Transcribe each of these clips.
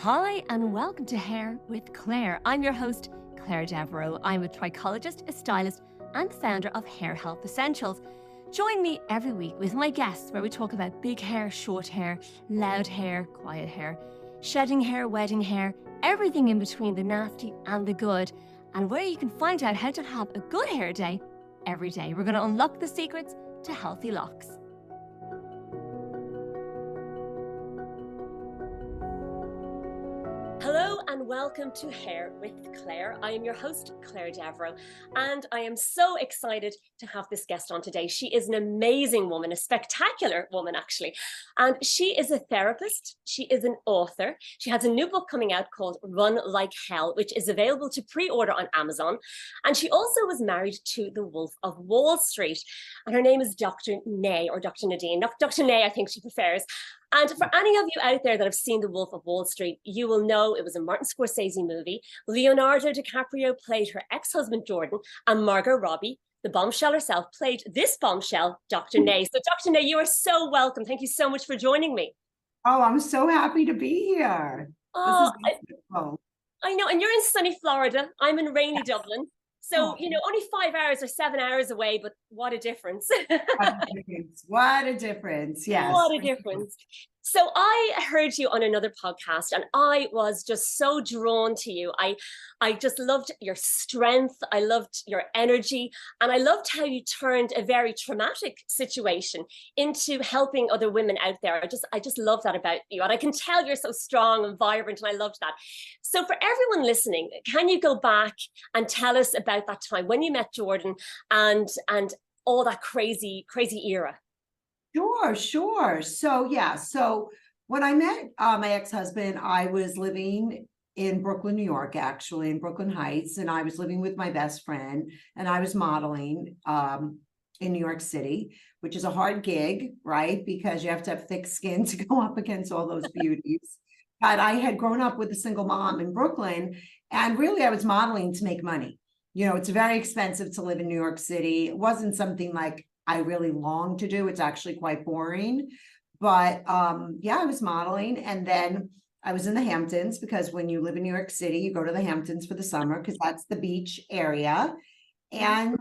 Hi, and welcome to Hair with Clare. I'm your host, Clare Devereaux. I'm a trichologist, a stylist, and the founder of Hair Health Essentials. Join me every week with my guests where we talk about big hair, short hair, loud hair, quiet hair, shedding hair, wedding hair, everything in between the nasty and the good, and where you can find out how to have a good hair day every day. We're going to unlock the secrets to healthy locks. Hello and welcome to Hair with Clare. I am your host, Clare Devereaux, and I am so excited to have this guest on today. She is an amazing woman, a spectacular woman, actually. And she is a therapist. She is an author. She has a new book coming out called Run Like Hell, which is available to pre-order on Amazon. And she also was married to the Wolf of Wall Street. And her name is Dr. Nay, or Dr. Nadine. Dr. Nay, I think she prefers. And for any of you out there that have seen The Wolf of Wall Street, you will know it was a Martin Scorsese movie. Leonardo DiCaprio played her ex-husband, Jordan, and Margot Robbie, the bombshell herself, played this bombshell, Dr. Nay. So Dr. Nay, you are so welcome. Thank you so much for joining me. Oh, I'm so happy to be here. Oh, This is beautiful. I know, and you're in sunny Florida. I'm in rainy Dublin. So, only 5 hours or 7 hours away, but what a difference. What a difference. Yes. What a difference. So I heard you on another podcast and I was just so drawn to you. I just loved your strength. I loved your energy. And I loved how you turned a very traumatic situation into helping other women out there. I just love that about you. And I can tell you're so strong and vibrant, and I loved that. So for everyone listening, can you go back and tell us about that time when you met Jordan and all that crazy era? Sure. So when I met my ex-husband, I was living in Brooklyn, New York, actually, in Brooklyn Heights, and I was living with my best friend, and I was modeling in New York City, which is a hard gig, right? Because you have to have thick skin to go up against all those beauties. But I had grown up with a single mom in Brooklyn, and really I was modeling to make money. It's very expensive to live in New York City. It wasn't something like I really longed to do. It's actually quite boring. But I was modeling. And then I was in the Hamptons, because when you live in New York City, you go to the Hamptons for the summer because that's the beach area. And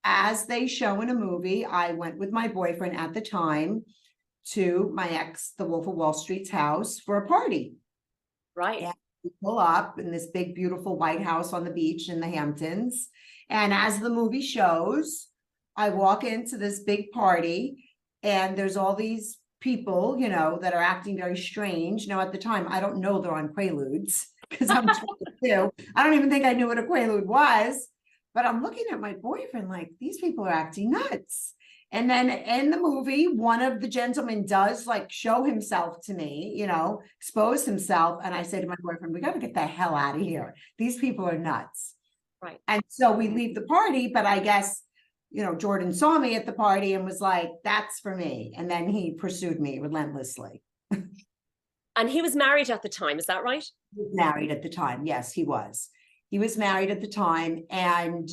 as they show in a movie, I went with my boyfriend at the time to my ex, the Wolf of Wall Street's house for a party. Right. And we pull up in this big, beautiful white house on the beach in the Hamptons. And as the movie shows, I walk into this big party and there's all these people, that are acting very strange. Now, at the time, I don't know they're on Quaaludes because I'm 22. I don't even think I knew what a Quaalude was, but I'm looking at my boyfriend like, these people are acting nuts. And then in the movie, one of the gentlemen does show himself to me, expose himself. And I say to my boyfriend, we got to get the hell out of here. These people are nuts. Right. And so we leave the party, but I guess, Jordan saw me at the party and was like, that's for me. And then he pursued me relentlessly. And he was married at the time, is that right? He was married at the time. Yes, he was. He was married at the time. And,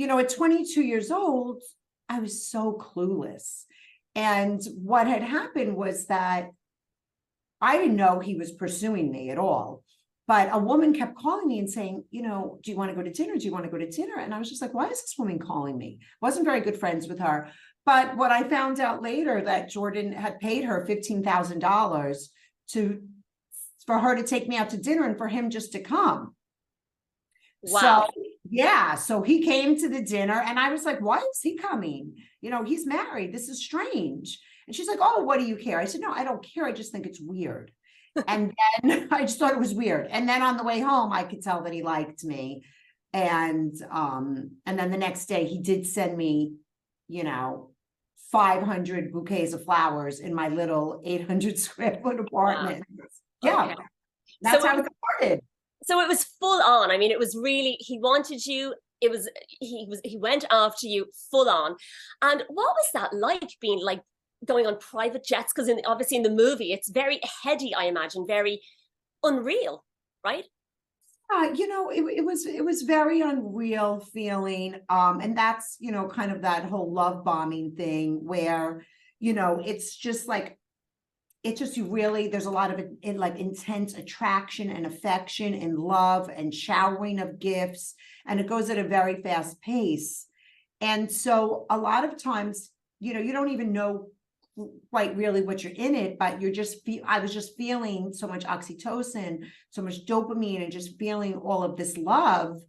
at 22 years old, I was so clueless. And what had happened was that I didn't know he was pursuing me at all. But a woman kept calling me and saying, do you want to go to dinner? Do you want to go to dinner? And I was just like, why is this woman calling me? Wasn't very good friends with her. But what I found out later, that Jordan had paid her $15,000 for her to take me out to dinner and for him just to come. Wow. So he came to the dinner and I was like, why is he coming? He's married. This is strange. And she's like, oh, what do you care? I said, no, I don't care. I just think it's weird. And then I just thought it was weird. And then on the way home, I could tell that he liked me. And then the next day he did send me, 500 bouquets of flowers in my little 800 square foot apartment. Wow. Yeah. Okay. That's how it started. So it was full on. I mean, it was really, he wanted you. He went after you full on. And what was that like, being going on private jets? Because obviously in the movie, it's very heady, I imagine, very unreal, right? It was very unreal feeling. And that's, kind of that whole love bombing thing where, it's just like, it's just there's a lot of like intense attraction and affection and love and showering of gifts, and it goes at a very fast pace. And so a lot of times, you don't even know quite really what you're in it, but I was just feeling so much oxytocin, so much dopamine, and just feeling all of this love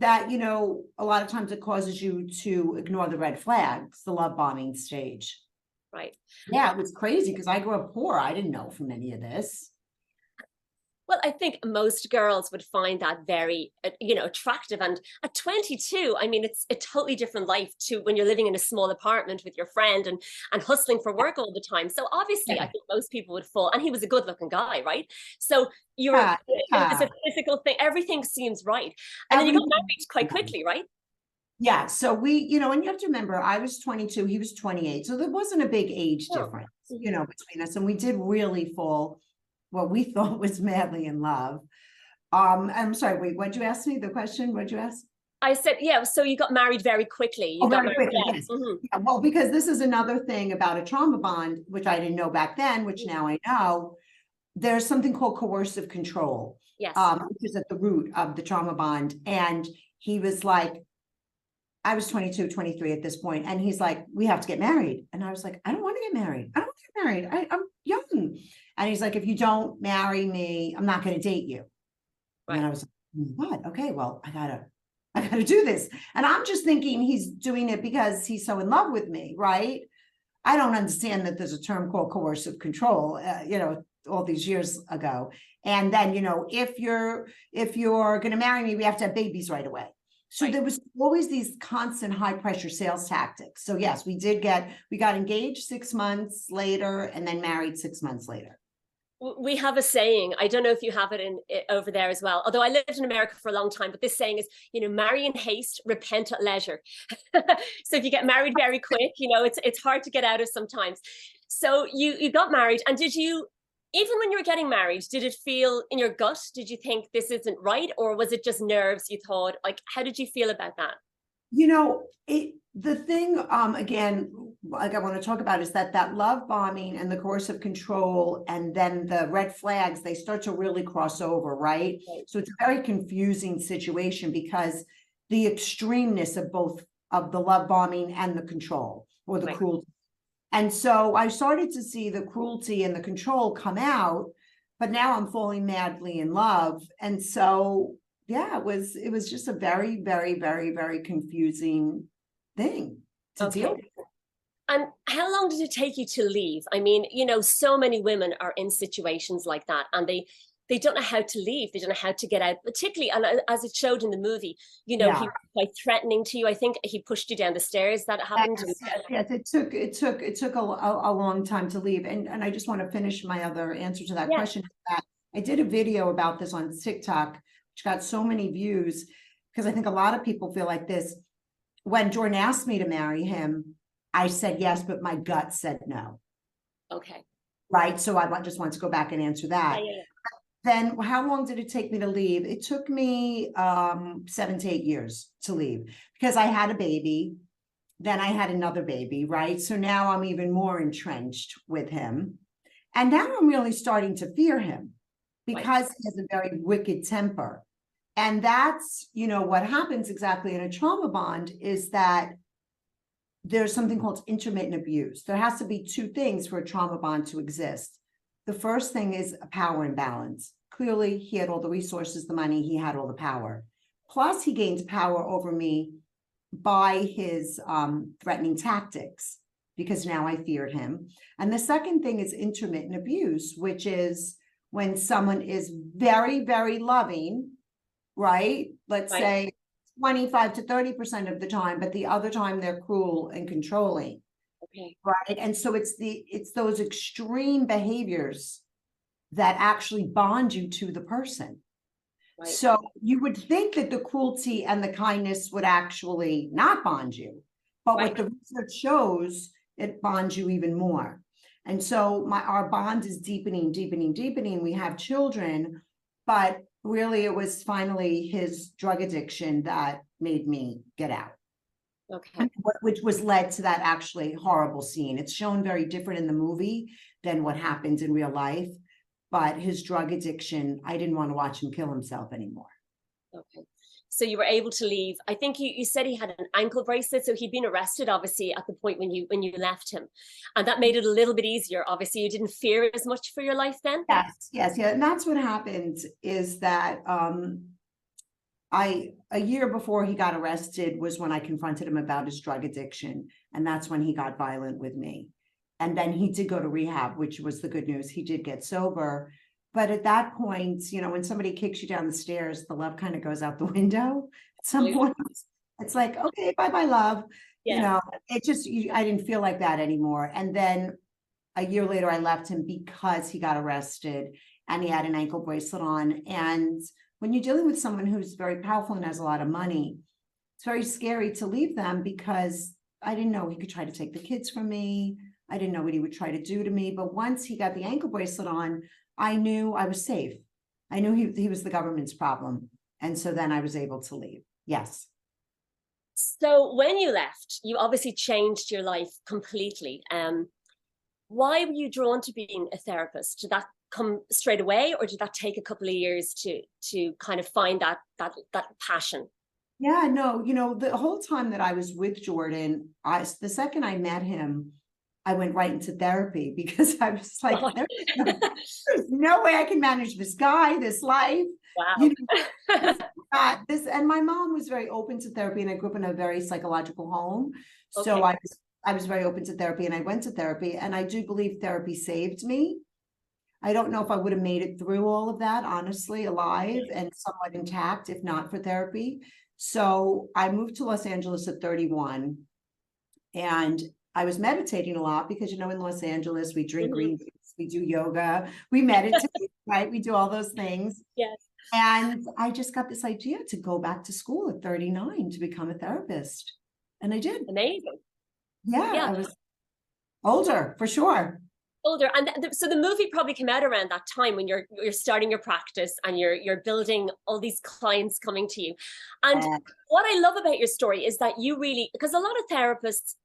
that, a lot of times it causes you to ignore the red flags, the love bombing stage. Right. Yeah, it was crazy because I grew up poor. I didn't know from any of this. Well, I think most girls would find that very, attractive. And at 22, I mean, it's a totally different life to when you're living in a small apartment with your friend and hustling for work all the time. So obviously, I think most people would fall. And he was a good looking guy, right? So it's a physical thing. Everything seems right. And then you got married quite quickly, right? Yeah. So and you have to remember, I was 22, he was 28. So there wasn't a big age difference, between us. And we did really fall what we thought was madly in love. I'm sorry, wait, what'd you ask me? The question, what'd you ask? I said, yeah, so you got married very quickly. You got very married, quickly, yeah. yes. Yeah, well, because this is another thing about a trauma bond, which I didn't know back then, which now I know. There's something called coercive control, yes. Which is at the root of the trauma bond. And he was like, I was 22, 23 at this point, and he's like, we have to get married. And I was like, I don't want to get married. I don't want to get married. I'm young. And he's like, if you don't marry me, I'm not going to date you. Right. And I was like, oh my God, okay, well, I gotta do this. And I'm just thinking he's doing it because he's so in love with me, right? I don't understand that there's a term called coercive control, all these years ago. And then, if you're going to marry me, we have to have babies right away. So there was always these constant high pressure sales tactics. So yes, we got engaged 6 months later and then married 6 months later. We have a saying, I don't know if you have it over there as well, although I lived in America for a long time, but this saying is, marry in haste, repent at leisure. So if you get married very quick, it's hard to get out of sometimes. So you got married, and did you, even when you were getting married, did it feel in your gut, did you think this isn't right? Or was it just nerves? You thought, like, how did you feel about that? The thing, again, like I want to talk about is that love bombing and the coercive control and then the red flags, they start to really cross over, right? So it's a very confusing situation because the extremeness of both of the love bombing and the control or the cruelty. And so I started to see the cruelty and the control come out, but now I'm falling madly in love. And so, yeah, it was just a very, very, very, very confusing thing to deal with. And how long did it take you to leave? I mean, so many women are in situations like that, and they don't know how to leave. They don't know how to get out, particularly, and as it showed in the movie, he was quite threatening to you. I think he pushed you down the stairs. That happened. Yes, it took a long time to leave. And I just want to finish my other answer to that question. That I did a video about this on TikTok, which got so many views, because I think a lot of people feel like this. When Jordan asked me to marry him, I said yes, but my gut said no. Okay. Right. So I just want to go back and answer that. Then how long did it take me to leave? It took me 7 to 8 years to leave because I had a baby. Then I had another baby, right? So now I'm even more entrenched with him. And now I'm really starting to fear him because he has a very wicked temper. And that's, what happens exactly in a trauma bond is that there's something called intermittent abuse. There has to be 2 things for a trauma bond to exist. The first thing is a power imbalance. Clearly, he had all the resources, the money, he had all the power. Plus, he gained power over me by his threatening tactics, because now I feared him. And the second thing is intermittent abuse, which is when someone is very, very loving, right? Let's say 25 to 30% of the time, but the other time they're cruel and controlling. Okay. Right. And so it's those extreme behaviors that actually bond you to the person. Right. So you would think that the cruelty and the kindness would actually not bond you, but what the research shows, it bonds you even more. And so our bond is deepening, deepening, deepening. We have children, but really it was finally his drug addiction that made me get out. Okay. which was led to that actually horrible scene. It's shown very different in the movie than what happens in real life. But his drug addiction, I didn't want to watch him kill himself anymore. Okay. So you were able to leave. I think you said he had an ankle bracelet, so he'd been arrested obviously at the point when you left him, and that made it a little bit easier. Obviously, you didn't fear as much for your life then. Yes, yeah, and that's what happened is that a year before he got arrested was when I confronted him about his drug addiction, and that's when he got violent with me. And then he did go to rehab, which was the good news. He did get sober. But at that point, you know, when somebody kicks you down the stairs, the love kind of goes out the window at some point. It's like, okay, bye-bye, love. Yeah. You know, it just, I didn't feel like that anymore. And then a year later, I left him because he got arrested and he had an ankle bracelet on. And when you're dealing with someone who's very powerful and has a lot of money, it's very scary to leave them because I didn't know he could try to take the kids from me. I didn't know what he would try to do to me. But once he got the ankle bracelet on, I knew I was safe. I knew he was the government's problem. And so then I was able to leave. Yes. So when you left, you obviously changed your life completely. Why were you drawn to being a therapist? Did that come straight away, or did that take a couple of years to kind of find that passion? Yeah, no, you know, the whole time that I was with Jordan, the second I met him, I went right into therapy because I was like, there's no way I can manage this guy, this life. Wow. You know, this, and my mom was very open to therapy, and I grew up in a very psychological home. So Okay. I was very open to therapy, and I went to therapy, and I do believe therapy saved me. I don't know if I would have made it through all of that, honestly, alive and somewhat intact, if not for therapy. So I moved to Los Angeles at 31, and I was meditating a lot because, you know, in Los Angeles, we drink green teas, we do yoga, we meditate, right? We do all those things. Yes. And I just got this idea to go back to school at 39 to become a therapist. And I did. Amazing. Yeah. I was older for sure. Older, and so the movie probably came out around that time when you're starting your practice and you're building all these clients coming to you. And what I love about your story is that you really, because a lot of therapists,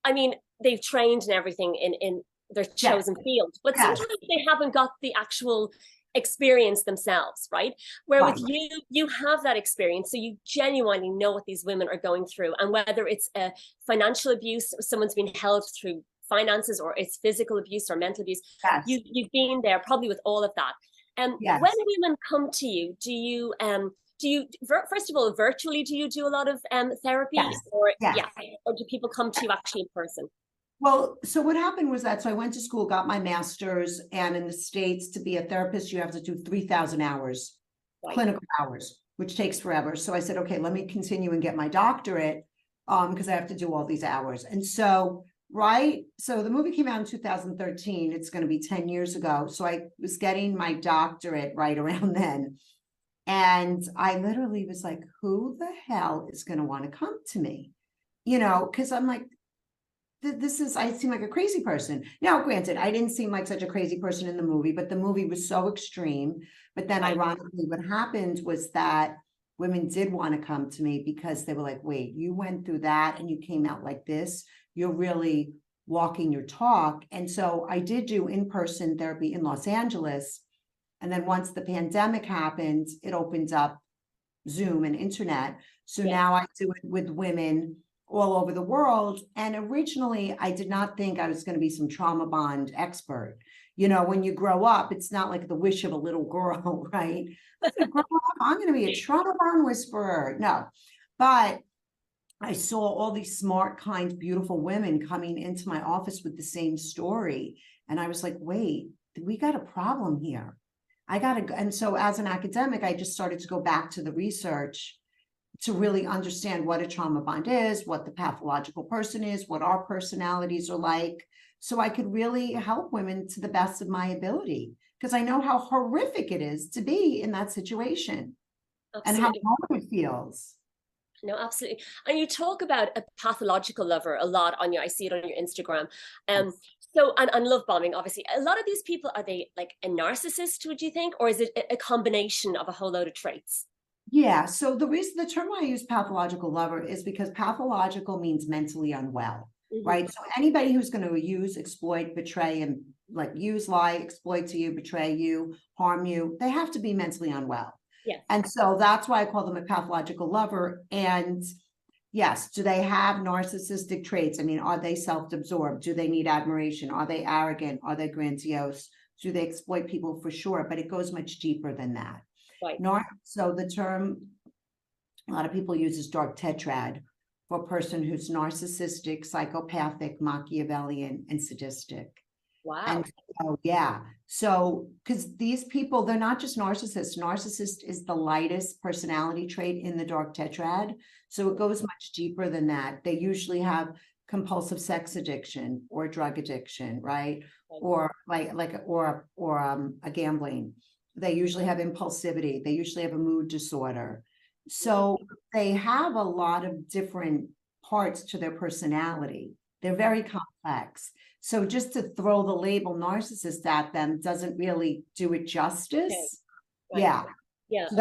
I mean, they've trained and everything in their chosen field, but sometimes they haven't got the actual experience themselves, right? Where with you have that experience, so you genuinely know what these women are going through, and whether it's a financial abuse, someone's been held through finances, or it's physical abuse or mental abuse. You've been there probably with all of that. When women come to you, do you first of all, virtually, do you do a lot of therapy, or do people come to you actually in person? Well, so what happened was that, so I went to school, got my master's, and in the States, to be a therapist, you have to do 3,000 hours, clinical hours, which takes forever. So I said, okay, let me continue and get my doctorate, because I have to do all these hours. And so, so the movie came out in 2013. It's going to be 10 years ago. So I was getting my doctorate right around then. And I literally was like, who the hell is going to want to come to me? You know, because I'm like, I seem like a crazy person. Now, granted, I didn't seem like such a crazy person in the movie, but the movie was so extreme. But then ironically, what happened was that women did want to come to me because they were like, wait, you went through that and you came out like this. You're really walking your talk. And so I did do in-person therapy in Los Angeles. And then once the pandemic happened, it opened up Zoom and internet. So now I do it with women all over the world. And originally, I did not think I was going to be some trauma bond expert. You know, when you grow up, it's not like the wish of a little girl, right? I'm going to be a trauma bond whisperer. No, but I saw all these smart, kind, beautiful women coming into my office with the same story. And I was like, wait, we got a problem here. And so as an academic, I just started to go back to the research to really understand what a trauma bond is, what the pathological person is, what our personalities are like, so I could really help women to the best of my ability, because I know how horrific it is to be in that situation. Absolutely. And how wrong it feels. No, absolutely. And you talk about a pathological lover a lot on I see it on your Instagram. So, and love bombing, obviously. A lot of these people, are they like a narcissist, would you think? Or is it a combination of a whole load of traits? Yeah, so the reason, the term I use pathological lover is because pathological means mentally unwell, right? So anybody who's going to use, exploit, betray, and like use, lie, exploit to you, betray you, harm you, they have to be mentally unwell. Yes. And so that's why I call them a pathological lover. And yes, do they have narcissistic traits? I mean, are they self-absorbed? Do they need admiration? Are they arrogant? Are they grandiose? Do they exploit people? For sure, but it goes much deeper than that. Right. So the term a lot of people use is dark tetrad for a person who's narcissistic, psychopathic, Machiavellian, and sadistic. Wow. And so, yeah, so because these people, they're not just narcissists. Narcissist is the lightest personality trait in the dark tetrad. So it goes much deeper than that. They usually have compulsive sex addiction or drug addiction, right? Or a gambling. They usually have impulsivity. They usually have a mood disorder. So they have a lot of different parts to their personality. They're very complex. So just to throw the label narcissist at them doesn't really do it justice. Right. Yeah. Yeah. So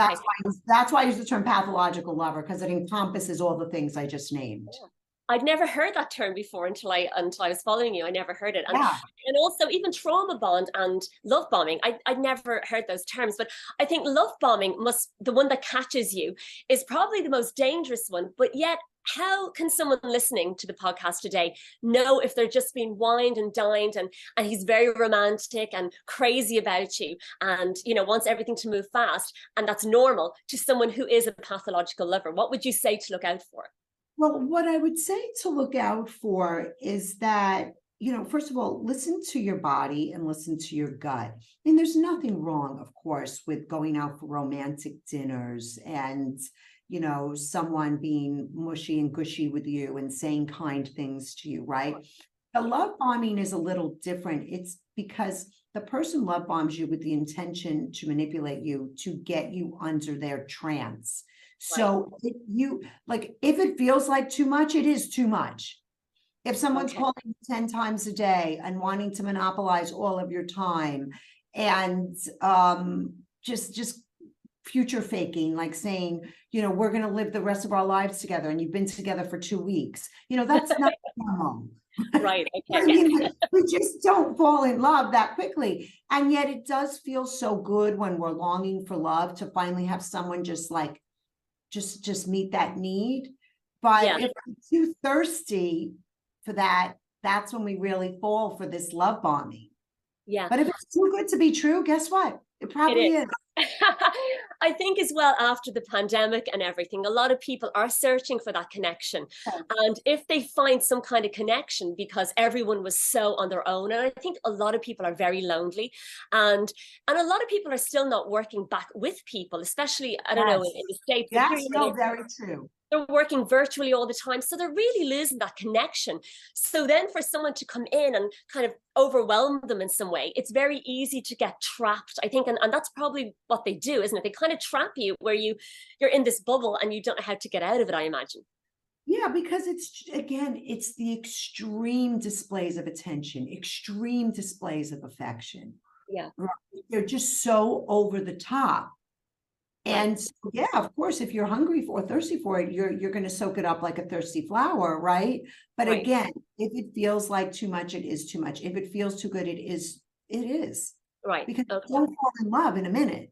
that's why I use the term pathological lover, because it encompasses all the things I just named. Yeah. I'd never heard that term before until I was following you. I never heard it. Yeah. And also even trauma bond and love bombing. I'd never heard those terms, but I think love bombing the one that catches you is probably the most dangerous one. But yet, how can someone listening to the podcast today know if they're just being wined and dined and he's very romantic and crazy about you and, you know, wants everything to move fast and that's normal, to someone who is a pathological lover? What would you say to look out for? Well, what I would say to look out for is that, you know, first of all, listen to your body and listen to your gut. And there's nothing wrong, of course, with going out for romantic dinners and, you know, someone being mushy and gushy with you and saying kind things to you, right? The love bombing is a little different. It's because the person love bombs you with the intention to manipulate you, to get you under their trance. So if it feels like too much, it is too much. If someone's calling you 10 times a day and wanting to monopolize all of your time and just future faking, like saying, you know, we're going to live the rest of our lives together and you've been together for 2 weeks, you know, that's not normal. Right. Okay. I mean, we just don't fall in love that quickly. And yet it does feel so good when we're longing for love to finally have someone just like, just meet that need. But if we're too thirsty for that, that's when we really fall for this love bombing. Yeah. But if it's too good to be true, guess what? It probably is. I think as well, after the pandemic and everything, a lot of people are searching for that connection. And if they find some kind of connection, because everyone was so on their own, and I think a lot of people are very lonely, and a lot of people are still not working back with people, especially, I don't know, in the States. Yes, no, very true. They're working virtually all the time. So they're really losing that connection. So then for someone to come in and kind of overwhelm them in some way, it's very easy to get trapped, I think. And that's probably what they do, isn't it? They kind of trap you where you're in this bubble and you don't know how to get out of it, I imagine. Yeah, because it's the extreme displays of attention, extreme displays of affection. Yeah. They're just so over the top. And yeah, of course, if you're hungry for or thirsty for it, you're going to soak it up like a thirsty flower, right? But again, if it feels like too much, it is too much. If it feels too good, it is. Right. Because we don't fall in love in a minute.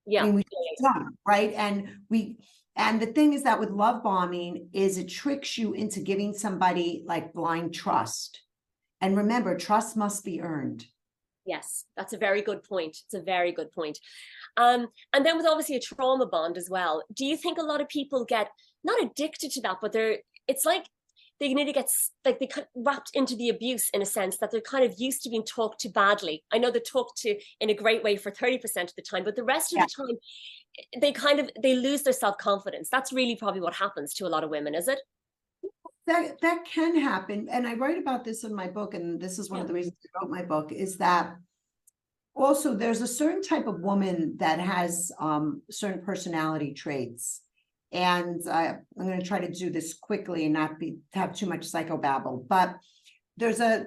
Yeah. I mean, we don't, right? And the thing is that with love bombing is it tricks you into giving somebody like blind trust. And remember, trust must be earned. Yes, that's a very good point. It's a very good point. And then with obviously a trauma bond as well, do you think a lot of people get not addicted to that, but it's like they need to get like they kind of wrapped into the abuse in a sense that they're kind of used to being talked to badly. I know they're talked to in a great way for 30% of the time, but the rest of the time they lose their self-confidence. That's really probably what happens to a lot of women, is it? That can happen. And I write about this in my book, and this is one of the reasons I wrote my book, is that also there's a certain type of woman that has certain personality traits. And I'm going to try to do this quickly and not have too much psychobabble, but there's a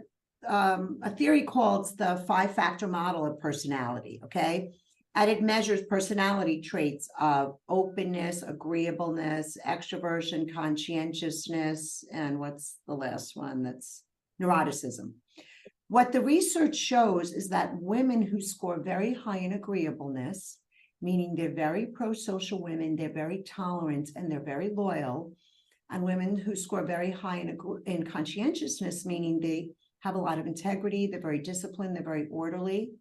theory called the 5-factor model of personality, okay? And it measures personality traits of openness, agreeableness, extroversion, conscientiousness, and what's the last one? That's neuroticism. What the research shows is that women who score very high in agreeableness, meaning they're very pro-social women, they're very tolerant, and they're very loyal, and women who score very high in conscientiousness, meaning they have a lot of integrity, they're very disciplined, they're very orderly.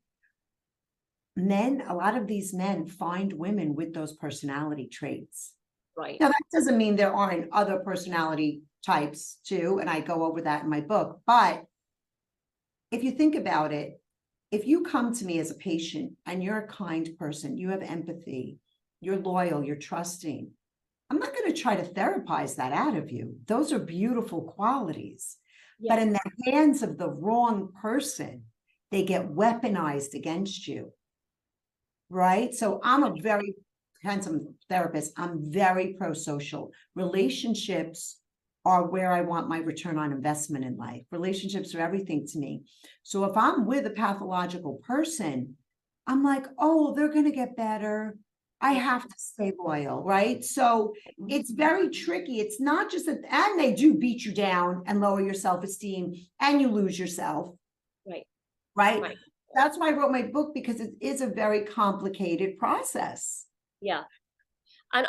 Men, a lot of these men find women with those personality traits. Right. Now, that doesn't mean there aren't other personality types too, and I go over that in my book. But if you think about it, if you come to me as a patient and you're a kind person, you have empathy, you're loyal, you're trusting, I'm not going to try to therapize that out of you. Those are beautiful qualities. Yeah. But in the hands of the wrong person, they get weaponized against you. Right? So I'm a very handsome therapist. I'm very pro-social. Relationships are where I want my return on investment in life. Relationships are everything to me. So if I'm with a pathological person, I'm like, oh, they're going to get better. I have to stay loyal, right? So it's very tricky. It's not just that, and they do beat you down and lower your self-esteem and you lose yourself. Right. Right. That's why I wrote my book, because it is a very complicated process. Yeah. And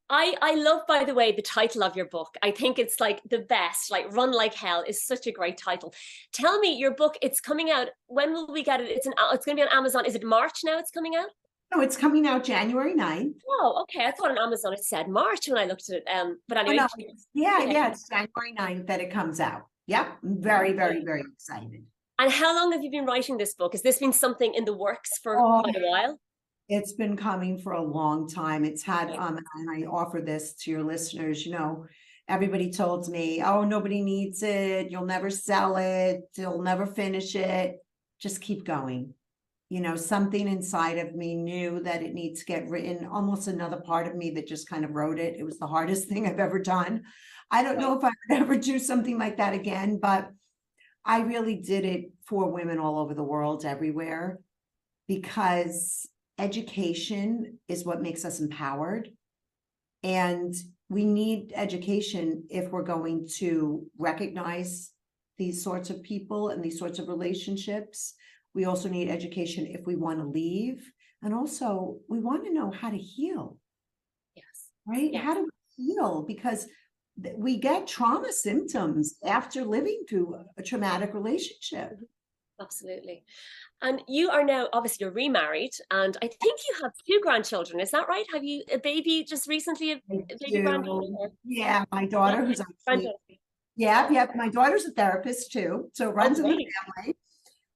I love, by the way, the title of your book. I think it's like the best, like Run Like Hell is such a great title. Tell me, your book, it's coming out. When will we get it? It's going to be on Amazon. Is it March now it's coming out? No, it's coming out January 9th. Oh, okay. I thought on Amazon it said March when I looked at it. But anyway. Oh, no. Yeah, it's January 9th that it comes out. Yep. I'm very, very, very excited. And how long have you been writing this book? Has this been something in the works for quite a while? It's been coming for a long time. It's had, and I offer this to your listeners, everybody told me, oh, nobody needs it. You'll never sell it. You'll never finish it. Just keep going. Something inside of me knew that it needs to get written. Almost another part of me that just kind of wrote it. It was the hardest thing I've ever done. I don't know if I would ever do something like that again, but I really did it for women all over the world, everywhere, because education is what makes us empowered. And we need education if we're going to recognize these sorts of people and these sorts of relationships. We also need education if we want to leave. And also, we want to know how to heal. Yes. Right? Yes. How to heal, because we get trauma symptoms after living through a traumatic relationship. Absolutely. And you are now, obviously, you're remarried, and I think you have 2 grandchildren. Is that right? Have you a baby just recently? A baby granddaughter? Yeah, my daughter, who's actually, my daughter's a therapist too, so it runs in the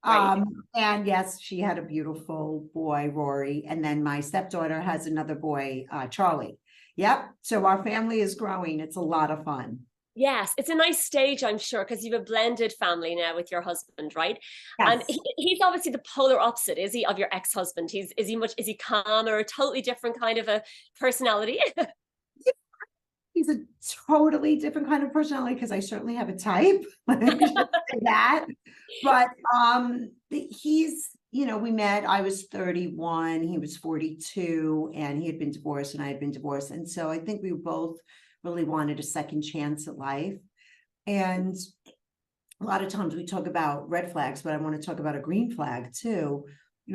family. And yes, she had a beautiful boy, Rory, and then my stepdaughter has another boy, Charlie. Yep. So our family is growing. It's a lot of fun. Yes, it's a nice stage, I'm sure, because you have a blended family now with your husband, right? Yes. And he's obviously the polar opposite, is he, of your ex-husband? Is he calmer, a totally different kind of a personality? He's a totally different kind of personality, because I certainly have a type. That. But he's, we met, I was 31, he was 42, and he had been divorced and I had been divorced. And so I think we both really wanted a second chance at life. And a lot of times we talk about red flags, but I want to talk about a green flag too.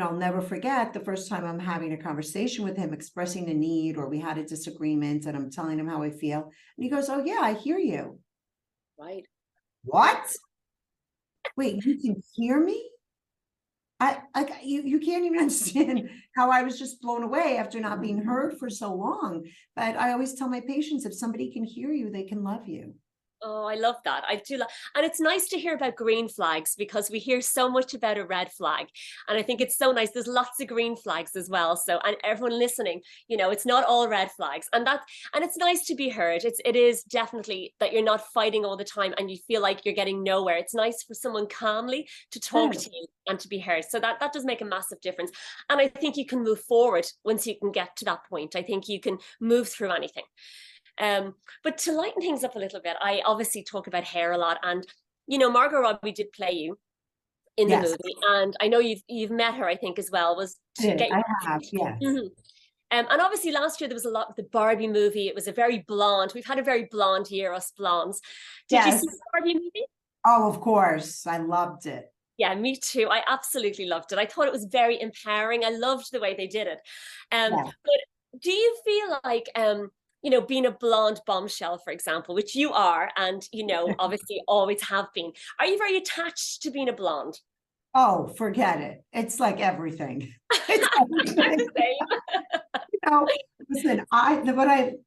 I'll never forget the first time I'm having a conversation with him, expressing a need, or we had a disagreement and I'm telling him how I feel. And he goes, oh yeah, I hear you. Right. What? Wait, you can hear me? You can't even understand how I was just blown away after not being heard for so long. But I always tell my patients, if somebody can hear you, they can love you. Oh, I love that. I do. And it's nice to hear about green flags, because we hear so much about a red flag. And I think it's so nice. There's lots of green flags as well. So, and everyone listening, it's not all red flags. And it's nice to be heard. It is definitely that you're not fighting all the time and you feel like you're getting nowhere. It's nice for someone calmly to talk to you and to be heard. So that does make a massive difference. And I think you can move forward once you can get to that point. I think you can move through anything. But to lighten things up a little bit, I obviously talk about hair a lot, and Margot Robbie did play you in the Yes, movie, and I know you've met her, I think, as well. Was to get I have, yes. Mhm. And obviously last year there was a lot of the Barbie movie. It was a very blonde. We've had a very blonde year, us blondes. Did you see the Yes. Barbie movie? Oh, of course. I loved it. Yeah, me too. I absolutely loved it. I thought it was very empowering. I loved the way they did it. Yeah. But do you feel like being a blonde bombshell, for example, which you are, and obviously always have been, are you very attached to being a blonde? Oh, forget it. It's like everything. It's everything. Same. know, listen,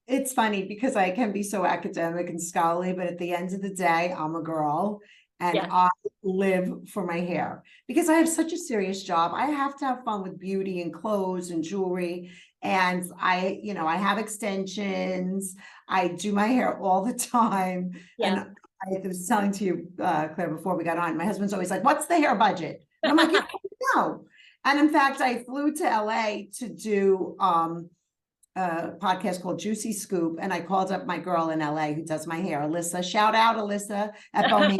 it's funny because I can be so academic and scholarly, but at the end of the day, I'm a girl and Yeah. I live for my hair because I have such a serious job. I have to have fun with beauty and clothes and jewelry. And I have extensions. I do my hair all the time. Yeah. And I was telling to you, Claire, before we got on, my husband's always like, what's the hair budget? And I'm like, yeah, I don't know. And in fact, I flew to LA to do a podcast called Juicy Scoop. And I called up my girl in LA who does my hair, Alyssa. Shout out Alyssa at Bowman.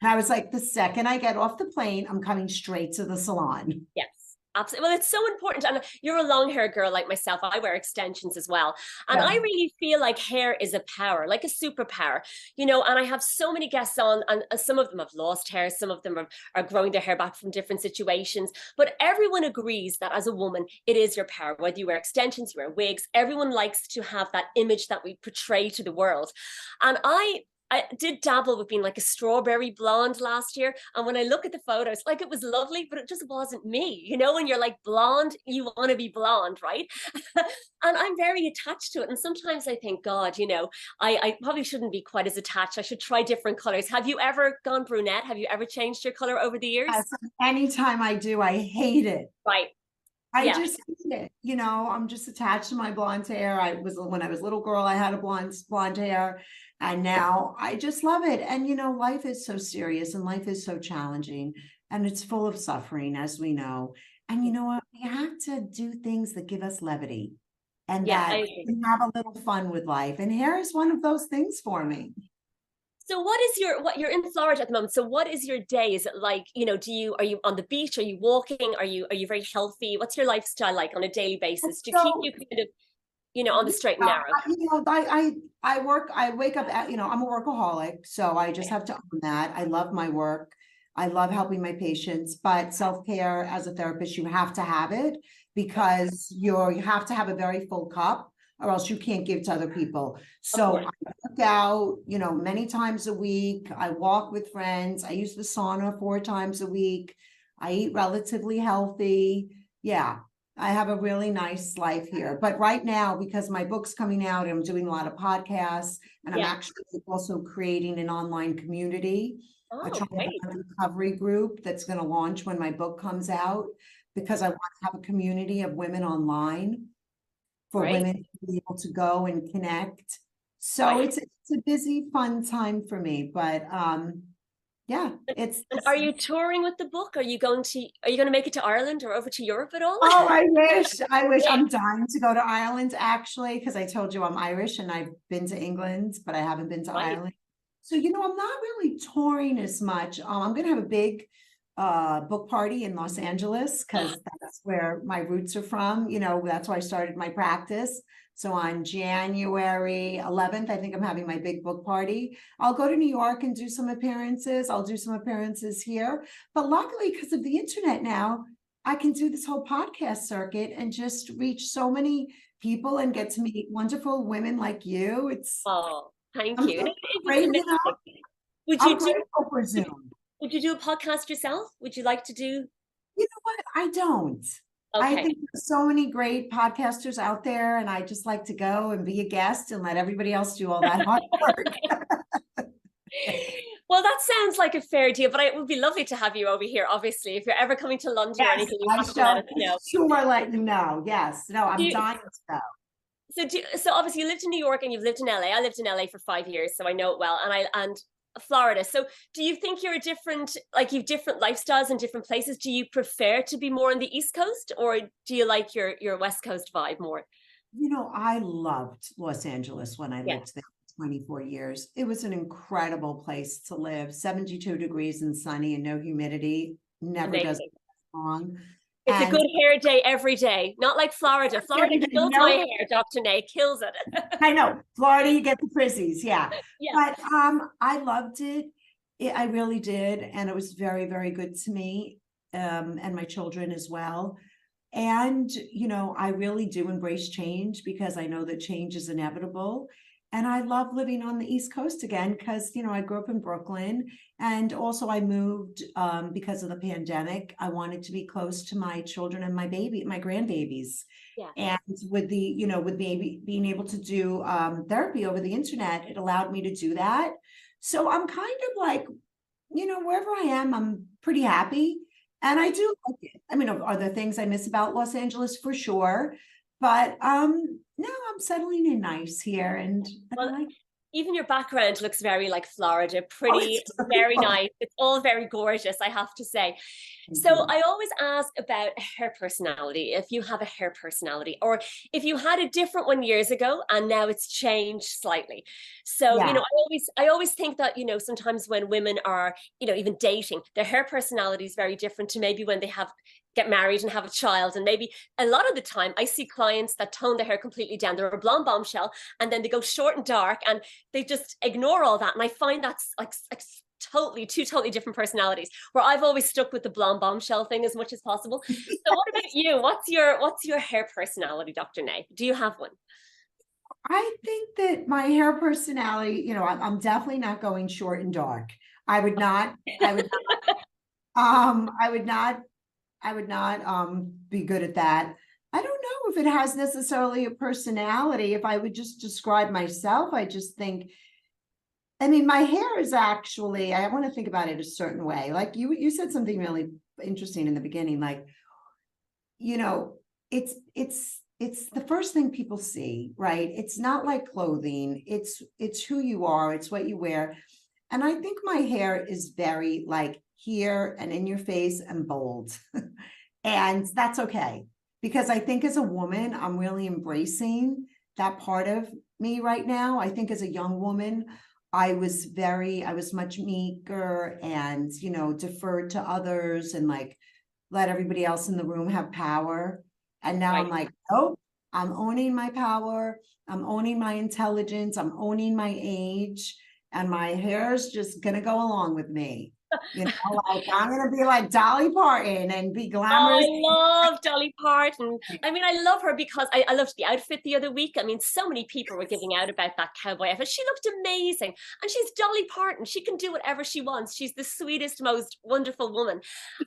And I was like, the second I get off the plane, I'm coming straight to the salon. Yes, absolutely. Well, it's so important. And you're a long hair girl like myself. I wear extensions as well. And Yeah. I really feel like hair is a power, like a superpower, and I have so many guests on, and some of them have lost hair. Some of them are growing their hair back from different situations. But everyone agrees that as a woman, it is your power. Whether you wear extensions, you wear wigs, everyone likes to have that image that we portray to the world. And I did dabble with being like a strawberry blonde last year. And when I look at the photos, like it was lovely, but it just wasn't me, when you're like blonde, you want to be blonde, right? And I'm very attached to it. And sometimes I think, God, I probably shouldn't be quite as attached. I should try different colors. Have you ever gone brunette? Have you ever changed your color over the years? So anytime I do, I hate it. Right. I Yeah. just hate it. I'm just attached to my blonde hair. When I was a little girl, I had a blonde hair. And now I just love it. And life is so serious and life is so challenging and it's full of suffering, as we know. And you know what? We have to do things that give us levity and Yeah, that we can have a little fun with life. And hair is one of those things for me. So what you're in Florida at the moment? So what is your day? Is it like, are you on the beach? Are you walking? Are you very healthy? What's your lifestyle like on a daily basis to keep So, you kind of, on the straight and yeah, narrow? I wake up at, I'm a workaholic, so I just have to own that. I love my work. I love helping my patients, but self-care as a therapist, you have to have it because you have to have a very full cup or else you can't give to other people. So I work out, many times a week. I walk with friends. I use the sauna 4 times a week. I eat relatively healthy. Yeah. I have a really nice life here. But right now, because my book's coming out, I'm doing a lot of podcasts, and I'm actually also creating an online community, a trauma recovery group that's going to launch when my book comes out, because I want to have a community of women online for women to be able to go and connect. So it's a busy, fun time for me. But yeah, And are you touring with the book? Are you going to make it to Ireland or over to Europe at all? Oh, I wish. I'm dying to go to Ireland, actually, because I told you I'm Irish and I've been to England, but I haven't been to Ireland. So, I'm not really touring as much. I'm going to have a big book party in Los Angeles because that's where my roots are from. That's where I started my practice. So on January 11th, I think I'm having my big book party. I'll go to New York and do some appearances. I'll do some appearances here. But luckily, because of the internet now, I can do this whole podcast circuit and just reach so many people and get to meet wonderful women like you. Thank you. I'm grateful for Zoom. Would you do a podcast yourself? Would you like to do? You know what? I don't. I think there's so many great podcasters out there, and I just like to go and be a guest and let everybody else do all that hard work. Well, that sounds like a fair deal, but it would be lovely to have you over here, obviously. If you're ever coming to London or anything, you have to let us know. Sure, let you know. Yes. No, I'm dying to go. So obviously you lived in New York and you've lived in LA. I lived in LA for 5 years, so I know it well. And Florida. So do you think you've different lifestyles in different places? Do you prefer to be more on the East Coast, or do you like your West Coast vibe more? I loved Los Angeles when I lived there for 24 years. It was an incredible place to live, 72 degrees and sunny and no humidity. never does Amazing. wrong. It's a And good hair day every day, not like Florida. Florida kills my no, hair, Dr. Nay, kills it. I know, Florida, you get the frizzies, yeah. Yeah. But I loved it. I really did, and it was very, very good to me, and my children as well. And, you know, I really do embrace change because I know that change is inevitable. And I love living on the East Coast again because, you know, I grew up in Brooklyn, and also I moved because of the pandemic. I wanted to be close to my children and my grandbabies. Yeah. And with the, you know, with being able to do therapy over the internet, it allowed me to do that. So I'm kind of like, you know, wherever I am, I'm pretty happy. And I do like it. I mean, are there things I miss about Los Angeles? For sure. But no, I'm settling in nice here, and I Well, like. even your background looks very like Florida, Oh, pretty, it's very beautiful. nice. It's all very gorgeous, I have to say. Thank So you. I always ask about hair personality, if you have a hair personality, or if you had a different one years ago and now it's changed slightly. So, you know, Yeah. I always think that, you know, sometimes when women are, you know, even dating, their hair personality is very different to maybe when they get married and have a child. And maybe a lot of the time I see clients that tone their hair completely down. They're a blonde bombshell and then they go short and dark and they just ignore all that. And I find that's like two totally different personalities, where I've always stuck with the blonde bombshell thing as much as possible. So what about you? What's your hair personality, Dr. Nay? Do you have one? I think that my hair personality, you know, I'm definitely not going short and dark. I would not, I would, I would not, be good at that. I don't know if it has necessarily a personality. If I would just describe myself, I just think, I mean, my hair is actually, I want to think about it a certain way. Like you said something really interesting in the beginning, like, you know, it's the first thing people see, right? It's not like clothing. It's who you are. It's what you wear. And I think my hair is very like here and in your face and bold. And that's okay. Because I think as a woman, I'm really embracing that part of me right now. I think as a young woman, I was much meeker and, you know, deferred to others and like let everybody else in the room have power. And now I'm Right. like, oh, I'm owning my power. I'm owning my intelligence. I'm owning my age. And my hair's just gonna go along with me. You know, like I'm gonna be like Dolly Parton and be Oh, glamorous. I love Dolly Parton. I mean, I love her because I loved the outfit the other week. I mean, so many people were giving out about that cowboy outfit. She looked amazing. And she's Dolly Parton. She can do whatever she wants. She's the sweetest, most wonderful woman.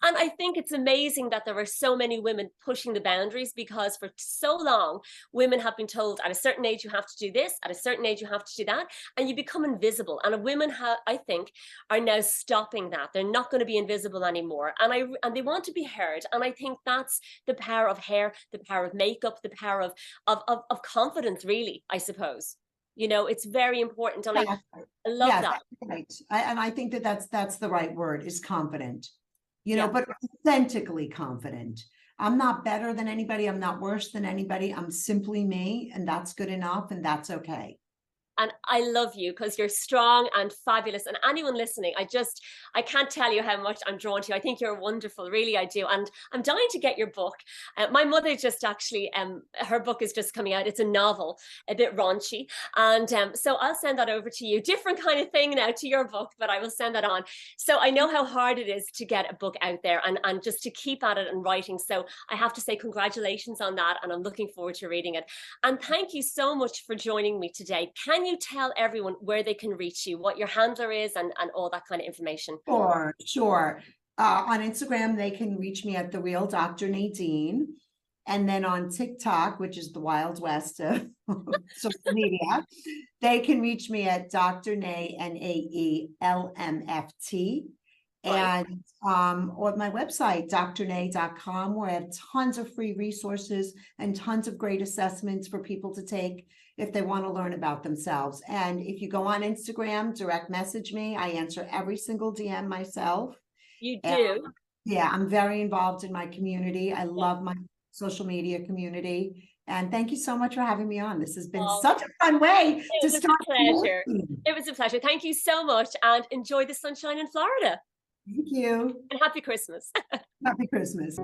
And I think it's amazing that there are so many women pushing the boundaries, because for so long, women have been told at a certain age you have to do this, at a certain age you have to do that, and you become invisible. And women I think, are now stopping that. They're not going to be invisible anymore. And they want to be heard. And I think that's the power of hair, the power of makeup, the power of confidence, really, I suppose. You know, it's very important. And Yeah, I love yeah, that. that's right. And I think that that's the right word, is confident. You know, Yeah. but authentically confident. I'm not better than anybody. I'm not worse than anybody. I'm simply me, and that's good enough, and that's okay. And I love you because you're strong and fabulous. And anyone listening, I can't tell you how much I'm drawn to you. I think you're wonderful, really, I do. And I'm dying to get your book. My mother just actually, her book is just coming out. It's a novel, a bit raunchy. And so I'll send that over to you. Different kind of thing now to your book, but I will send that on. So I know how hard it is to get a book out there and just to keep at it and writing. So I have to say congratulations on that. And I'm looking forward to reading it. And thank you so much for joining me today. Can you tell everyone where they can reach you, what your handler is, and all that kind of information? Sure, sure. On Instagram, they can reach me at The Real Dr. Nadine. And then on TikTok, which is the Wild West of social media, they can reach me at Dr. Nay, NAELMFT. Right. And or my website, drnay.com, where I have tons of free resources and tons of great assessments for people to take if they want to learn about themselves. And if you go on Instagram, direct message me. I answer every single DM myself. You And do. yeah, I'm very involved in my community. I Yeah. love my social media community. And thank you so much for having me on. This has been Oh, such a fun way to it was start a the pleasure. morning. It was a pleasure. Thank you so much, and enjoy the sunshine in Florida. Thank you. And happy Christmas. Happy Christmas.